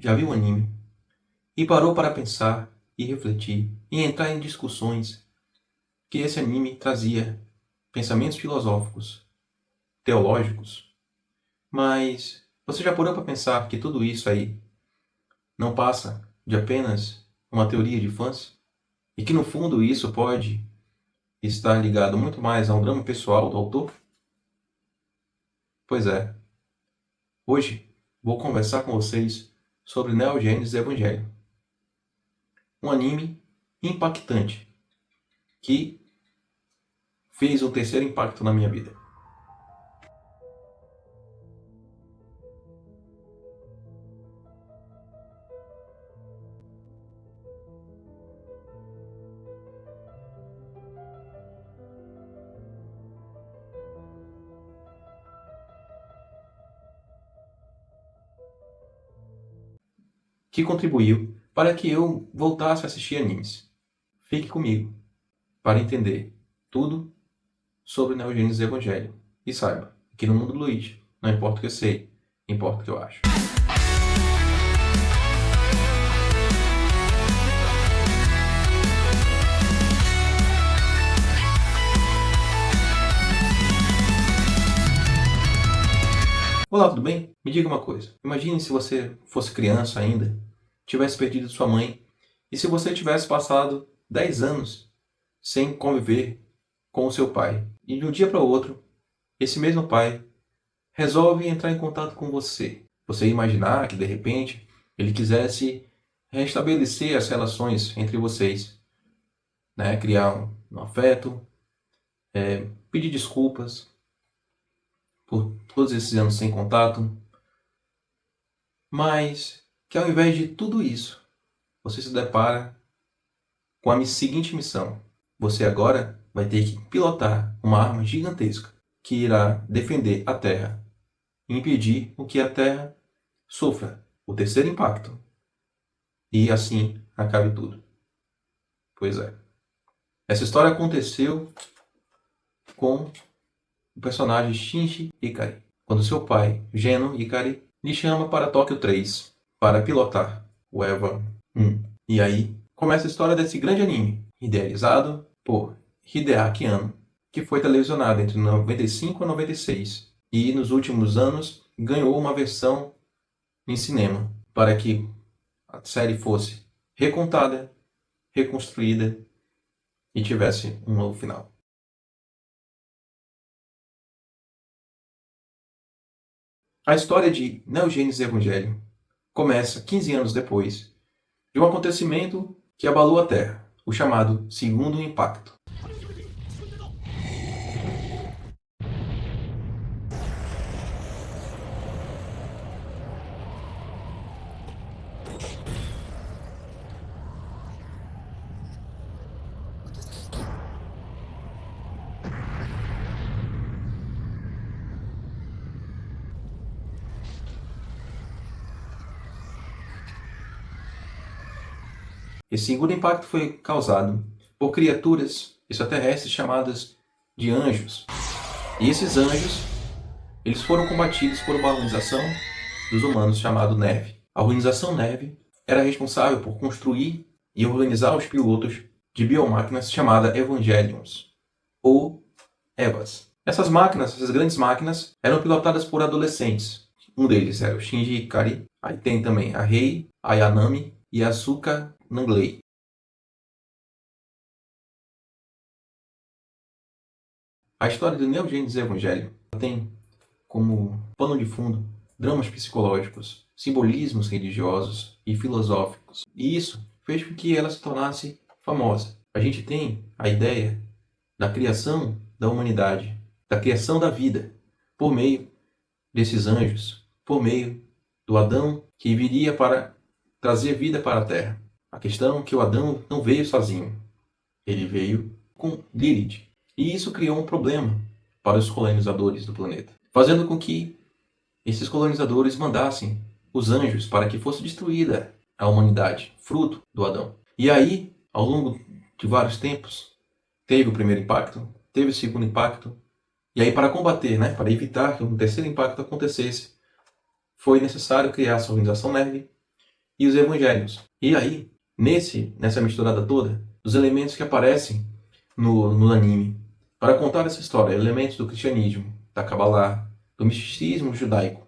já viu um anime e parou para pensar e refletir e entrar em discussões que esse anime trazia pensamentos filosóficos, teológicos, mas você já parou para pensar que tudo isso aí não passa de apenas uma teoria de fãs? E que no fundo isso pode estar ligado muito mais a um drama pessoal do autor? Pois é, hoje vou conversar com vocês sobre Neon Genesis Evangelion, um anime impactante que fez o terceiro impacto na minha vida. Que contribuiu para que eu voltasse a assistir animes. Fique comigo para entender tudo sobre Neon Genesis Evangelion. E saiba que no mundo do Luigi, não importa o que eu sei, importa o que eu acho. Olá, tudo bem? Me diga uma coisa. Imagine se você fosse criança ainda, tivesse perdido sua mãe, e se você tivesse passado 10 anos sem conviver com o seu pai. E de um dia para o outro, esse mesmo pai resolve entrar em contato com você. Você ia imaginar que, de repente, ele quisesse restabelecer as relações entre vocês, né? Criar um afeto, pedir desculpas por todos esses anos sem contato, mas que ao invés de tudo isso, você se depara com a seguinte missão. Você agora vai ter que pilotar uma arma gigantesca que irá defender a Terra e impedir o que a Terra sofra o terceiro impacto e assim acabe tudo. Pois é. Essa história aconteceu com o personagem Shinji Ikari, quando seu pai, Geno Ikari, lhe chama para Tóquio 3 para pilotar o EVA 1. E aí começa a história desse grande anime, idealizado por Hideaki Anno, que foi televisionado entre 95 e 96 e nos últimos anos ganhou uma versão em cinema para que a série fosse recontada, reconstruída e tivesse um novo final. A história de Neon Genesis Evangelion começa 15 anos depois de um acontecimento que abalou a Terra, o chamado Segundo Impacto. Esse segundo impacto foi causado por criaturas extraterrestres chamadas de anjos. E esses anjos, eles foram combatidos por uma organização dos humanos chamada Neve. A organização Neve era responsável por construir e organizar os pilotos de biomáquinas chamadas Evangelions, ou EVAs. Essas máquinas, essas grandes máquinas, eram pilotadas por adolescentes. Um deles era o Shinji Ikari, aí tem também a Rei, a Yanami e a Asuka Nanglei. A história do Neon Genesis Evangelion tem como pano de fundo dramas psicológicos, simbolismos religiosos e filosóficos. E isso fez com que ela se tornasse famosa. A gente tem a ideia da criação da humanidade, da criação da vida, por meio desses anjos, por meio do Adão que viria para trazer vida para a Terra. A questão é que o Adão não veio sozinho, ele veio com Lilith. E isso criou um problema para os colonizadores do planeta, fazendo com que esses colonizadores mandassem os anjos para que fosse destruída a humanidade, fruto do Adão. E aí, ao longo de vários tempos, teve o primeiro impacto, teve o segundo impacto, e aí para combater, para evitar que um terceiro impacto acontecesse, foi necessário criar essa organização Neve, e os evangelhos. E aí, nessa misturada toda, os elementos que aparecem no anime para contar essa história, elementos do cristianismo, da Kabbalah, do misticismo judaico.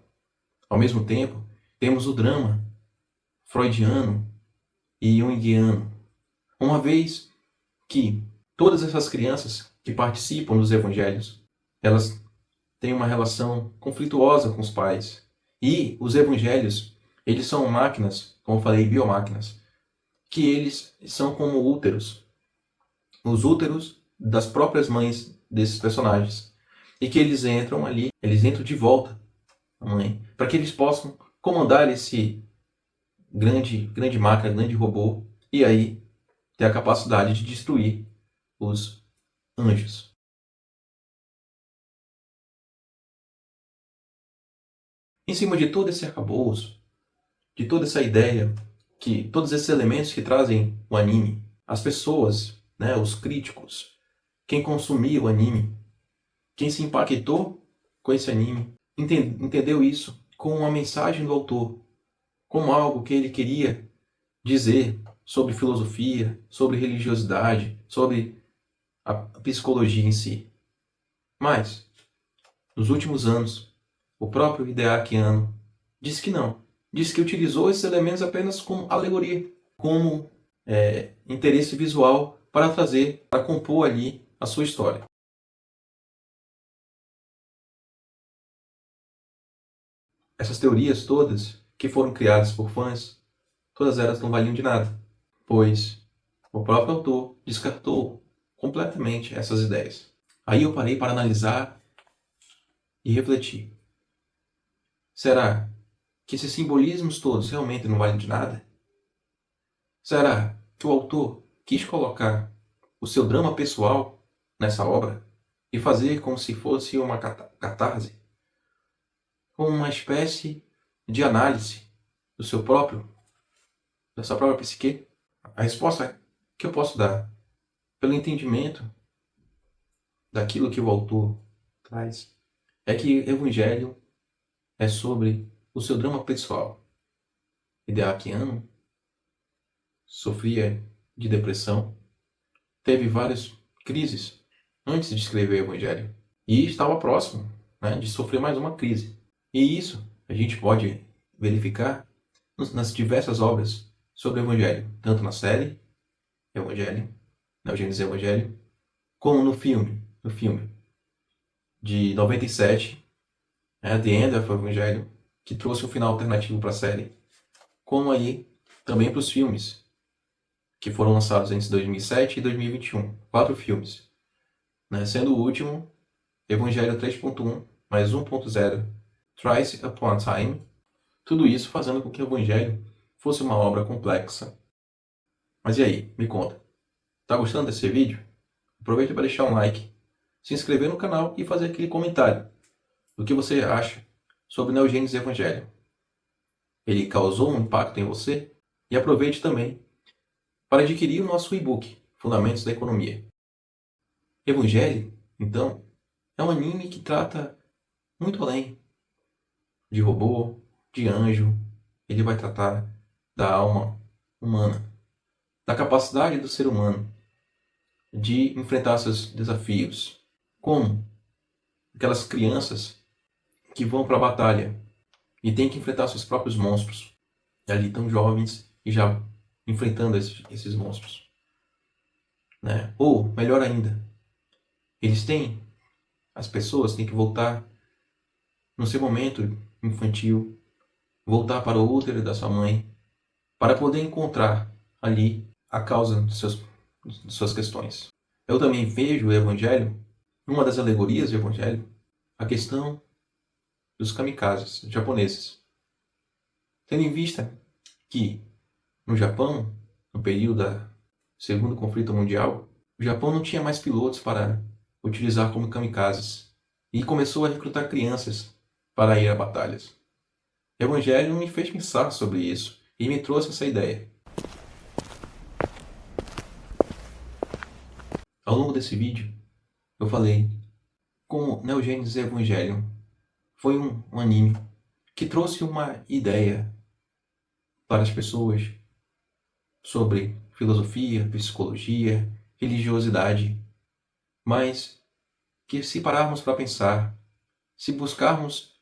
Ao mesmo tempo, temos o drama freudiano e junguiano, uma vez que todas essas crianças que participam dos evangelhos, elas têm uma relação conflituosa com os pais. E os evangelhos, eles são máquinas, como eu falei, biomáquinas, que eles são como úteros, os úteros das próprias mães desses personagens. E que eles entram ali, eles entram de volta à mãe, para que eles possam comandar esse grande máquina, grande robô, e aí ter a capacidade de destruir os anjos. Em cima de todo esse arcabouço, de toda essa ideia, que todos esses elementos que trazem o anime, as pessoas, né, os críticos, quem consumia o anime, quem se impactou com esse anime, entendeu isso como uma mensagem do autor, como algo que ele queria dizer sobre filosofia, sobre religiosidade, sobre a psicologia em si. Mas, nos últimos anos, o próprio Hideaki Anno disse que não. Disse que utilizou esses elementos apenas como alegoria, como interesse visual para trazer, para compor ali a sua história. Essas teorias todas, que foram criadas por fãs, todas elas não valiam de nada, pois o próprio autor descartou completamente essas ideias. Aí eu parei para analisar e refletir. Será que esses simbolismos todos realmente não valem de nada? Será que o autor quis colocar o seu drama pessoal nessa obra e fazer como se fosse uma catarse, como uma espécie de análise do seu próprio, da sua própria psique? A resposta que eu posso dar, pelo entendimento daquilo que o autor traz, é que o Evangelho é sobre o seu drama pessoal. Hideaki Anno sofria de depressão, teve várias crises antes de escrever o Evangelho e estava próximo, né, de sofrer mais uma crise. E isso a gente pode verificar nas diversas obras sobre o Evangelho, tanto na série Evangelho, na Gênesis Evangelho, como no filme de 97, The End of Evangelho, que trouxe um final alternativo para a série, como aí também para os filmes, que foram lançados entre 2007 e 2021. 4 filmes, né? Sendo o último Evangelho 3.1 mais 1.0, Thrice Upon a Time. Tudo isso fazendo com que o Evangelho fosse uma obra complexa. Mas e aí, me conta. Tá gostando desse vídeo? Aproveita para deixar um like, se inscrever no canal e fazer aquele comentário do que você acha sobre Neo Genesis Evangelion. Ele causou um impacto em você? E aproveite também para adquirir o nosso e-book, Fundamentos da Economia. Evangelho, então, é um anime que trata muito além de robô, de anjo. Ele vai tratar da alma humana, da capacidade do ser humano de enfrentar seus desafios, como aquelas crianças que vão para a batalha e têm que enfrentar seus próprios monstros, e ali tão jovens e já enfrentando esses monstros, né? Ou, melhor ainda, as pessoas têm que voltar no seu momento infantil, voltar para o útero da sua mãe, para poder encontrar ali a causa de suas questões. Eu também vejo o Evangelho, uma das alegorias do Evangelho, a questão dos kamikazes japoneses. Tendo em vista que no Japão, no período do Segundo Conflito Mundial, o Japão não tinha mais pilotos para utilizar como kamikazes e começou a recrutar crianças para ir a batalhas. O Evangelho me fez pensar sobre isso e me trouxe essa ideia. Ao longo desse vídeo, eu falei como Neo Genesis Evangelion foi um anime que trouxe uma ideia para as pessoas sobre filosofia, psicologia, religiosidade, mas que se pararmos para pensar, se buscarmos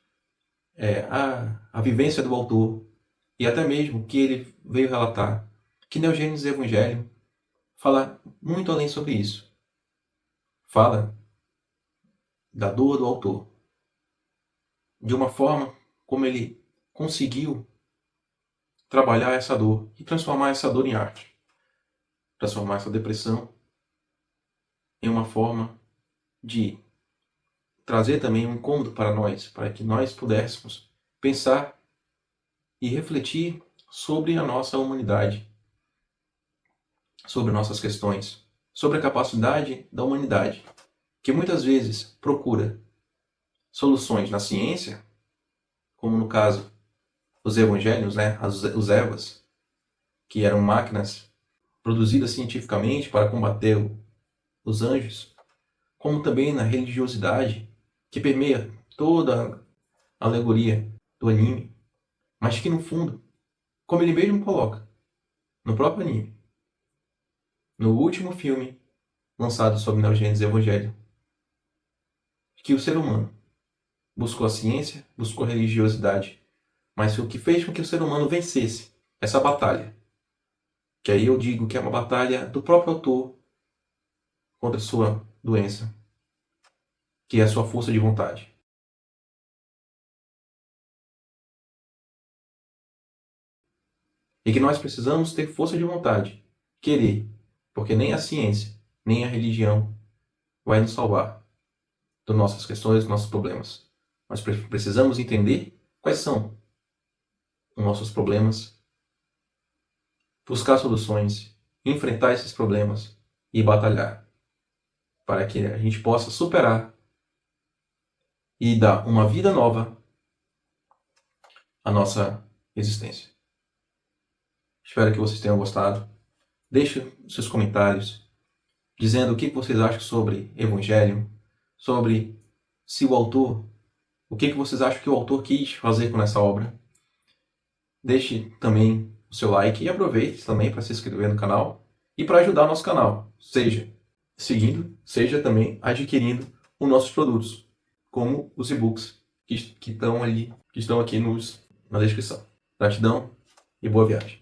a vivência do autor e até mesmo o que ele veio relatar, que Neogênesis Evangelho fala muito além sobre isso. Fala da dor do autor, de uma forma como ele conseguiu trabalhar essa dor e transformar essa dor em arte, transformar essa depressão em uma forma de trazer também um incômodo para nós, para que nós pudéssemos pensar e refletir sobre a nossa humanidade, sobre nossas questões, sobre a capacidade da humanidade, que muitas vezes procura soluções na ciência, como no caso os evangelhos, os Evas, que eram máquinas produzidas cientificamente para combater os anjos, como também na religiosidade, que permeia toda a alegoria do anime, mas que no fundo, como ele mesmo coloca no próprio anime, no último filme lançado sobre Neogênesis Evangelho, que o ser humano buscou a ciência, buscou a religiosidade, mas o que fez com que o ser humano vencesse essa batalha, que aí eu digo que é uma batalha do próprio autor contra a sua doença, que é a sua força de vontade. E que nós precisamos ter força de vontade, querer, porque nem a ciência, nem a religião vai nos salvar das nossas questões, dos nossos problemas. Nós precisamos entender quais são os nossos problemas, buscar soluções, enfrentar esses problemas e batalhar para que a gente possa superar e dar uma vida nova à nossa existência. Espero que vocês tenham gostado. Deixe seus comentários dizendo o que vocês acham sobre Evangelho, sobre se o autor, o que vocês acham que o autor quis fazer com essa obra. Deixe também o seu like e aproveite também para se inscrever no canal e para ajudar o nosso canal, seja seguindo, seja também adquirindo os nossos produtos, como os e-books que estão aqui na descrição. Gratidão e boa viagem.